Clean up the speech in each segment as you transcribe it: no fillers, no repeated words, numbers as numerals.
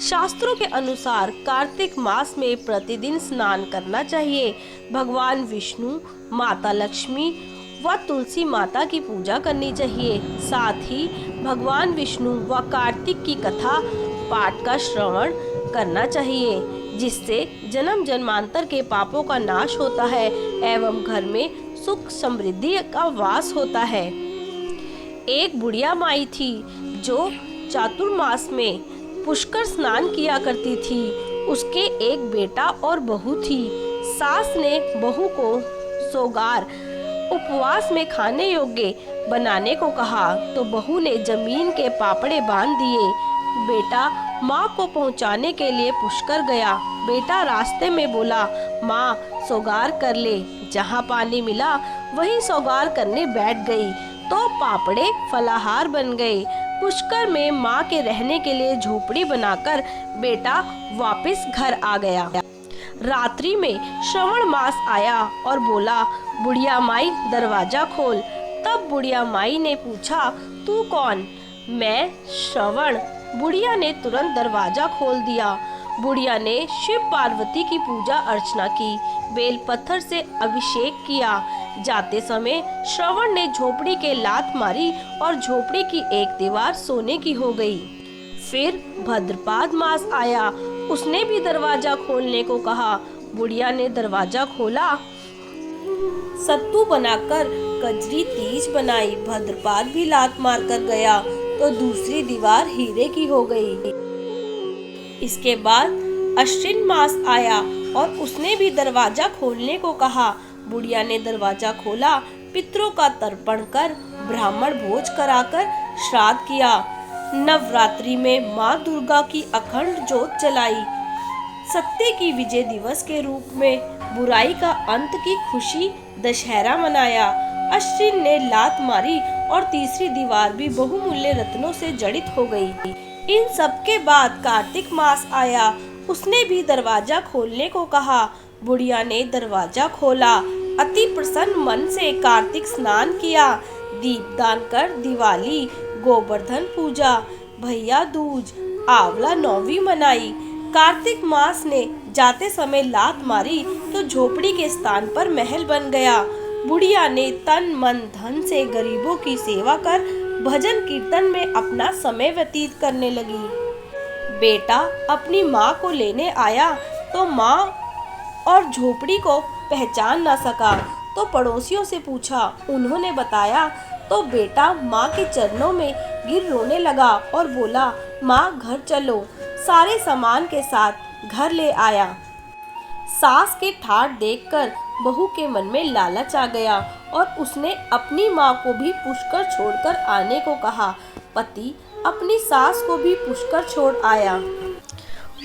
शास्त्रों के अनुसार कार्तिक मास में प्रतिदिन स्नान करना चाहिए। भगवान विष्णु, माता लक्ष्मी व तुलसी माता की पूजा करनी चाहिए। साथ ही भगवान विष्णु व कार्तिक की कथा पाठ का श्रवण करना चाहिए, जिससे जन्म जन्मांतर के पापों का नाश होता है एवं घर में सुख समृद्धि का वास होता है। एक बुढ़िया माई थी जो चातुर्मास में पुष्कर स्नान किया करती थी। उसके एक बेटा और बहू थी। सास ने बहू को सोगार उपवास में खाने योग्य बनाने को कहा तो बहू ने जमीन के पापड़े बांध दिए। बेटा माँ को पहुँचाने के लिए पुष्कर गया। बेटा रास्ते में बोला, माँ सोगार कर ले। जहाँ पानी मिला वहीं सोगार करने बैठ गई तो पापड़े फलाहार बन गए। पुष्कर में माँ के रहने के लिए झोपड़ी बनाकर बेटा वापस घर आ गया। रात्रि में श्रवण मास आया और बोला, बुढ़िया माई दरवाजा खोल। तब बुढ़िया माई ने पूछा, तू कौन? मैं श्रवण। बुढ़िया ने तुरंत दरवाजा खोल दिया। बुढ़िया ने शिव पार्वती की पूजा अर्चना की, बेल पत्थर से अभिषेक किया। जाते समय श्रवण ने झोपड़ी के लात मारी और झोपड़ी की एक दीवार सोने की हो गई। फिर भद्रपाद मास आया। उसने भी दरवाजा खोलने को कहा। बुढ़िया ने दरवाजा खोला, सत्तू बनाकर कजरी तीज बनाई। भद्रपाद भी लात मार कर गया तो दूसरी दीवार हीरे की हो गई। इसके बाद अश्विन मास आया और उसने भी दरवाजा खोलने को कहा। बुढ़िया ने दरवाजा खोला, पितरों का तर्पण कर ब्राह्मण भोज कराकर श्राद्ध किया। नवरात्रि में माँ दुर्गा की अखंड जोत जलाई। सत्य की विजय दिवस के रूप में बुराई का अंत की खुशी दशहरा मनाया। अश्विन ने लात मारी और तीसरी दीवार भी बहुमूल्य रत्नों से जड़ित हो गई। इन सब के बाद कार्तिक मास आया। उसने भी दरवाजा खोलने को कहा। बुढ़िया ने दरवाजा खोला। अति प्रसन्न मन से कार्तिक स्नान किया, दीपदान कर दिवाली, गोवर्धन पूजा, भैया दूज, आंवला नौवीं मनाई। कार्तिक मास ने जाते समय लात मारी तो झोपड़ी के स्थान पर महल बन गया। बुढ़िया ने तन मन धन से गरीबों की सेवा कर भजन कीर्तन में अपना समय व्यतीत करने लगी। बेटा अपनी माँ को लेने आया तो माँ और झोपड़ी को पहचान न सका तो पड़ोसियों से पूछा। उन्होंने बताया तो बेटा माँ के चरणों में गिर रोने लगा और बोला, माँ घर चलो। सारे सामान के साथ घर ले आया। सास के ठाठ देखकर बहू के मन में लालच आ गया और उसने अपनी माँ को भी पुष्कर छोड़कर आने को कहा। पति अपनी सास को भी पुष्कर छोड़ आया।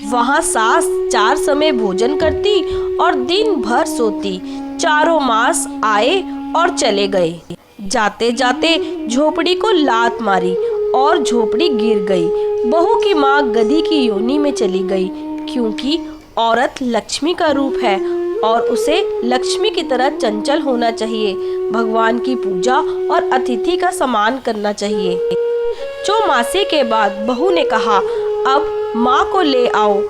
वहाँ सास 4 समय भोजन करती और दिन भर सोती। चारों मास आए और चले गए। जाते जाते झोपड़ी को लात मारी और झोपड़ी गिर गई। बहू की माँ गधी की योनि में चली गई, क्योंकि औरत लक्ष्मी का रूप है और उसे लक्ष्मी की तरह चंचल होना चाहिए। भगवान की पूजा और अतिथि का सम्मान करना चाहिए। चौमासे के बाद बहू ने कहा, अब माँ को ले आओ।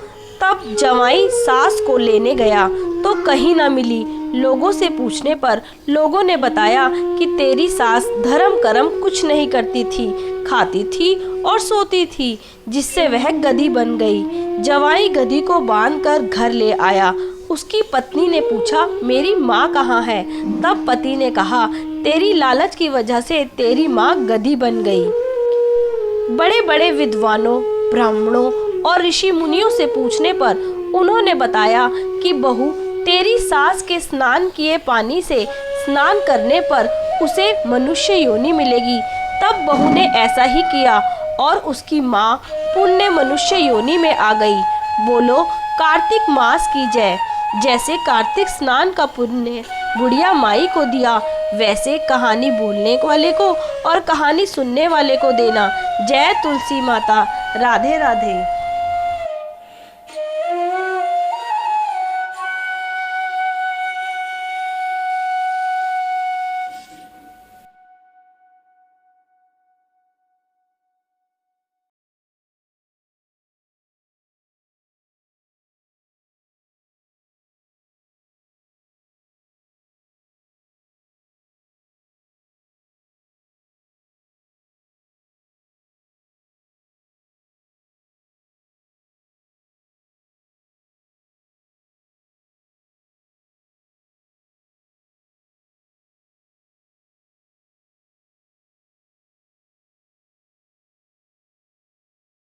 तब जवाई सास को लेने गया तो कहीं न मिली। लोगों से पूछने पर लोगों ने बताया कि तेरी सास धर्म कर्म कुछ नहीं करती थी, खाती थी और सोती थी, जिससे वह गधी बन गई। जवाई गधी को बांधकर घर ले आया। उसकी पत्नी ने पूछा, मेरी माँ कहाँ है? तब पति ने कहा, तेरी लालच की वजह से तेरी माँ गधी बन गई। बड़े बड़े विद्वानों, ब्राह्मणों और ऋषि मुनियों से पूछने पर उन्होंने बताया कि बहू तेरी सास के स्नान किए पानी से स्नान करने पर उसे मनुष्य योनि मिलेगी। तब बहू ने ऐसा ही किया और उसकी माँ पुण्य मनुष्य योनि में आ गई। बोलो कार्तिक मास की जय। जैसे कार्तिक स्नान का पुण्य बुढ़िया माई को दिया, वैसे कहानी बोलने वाले को और कहानी सुनने वाले को देना। जय तुलसी माता। राधे राधे।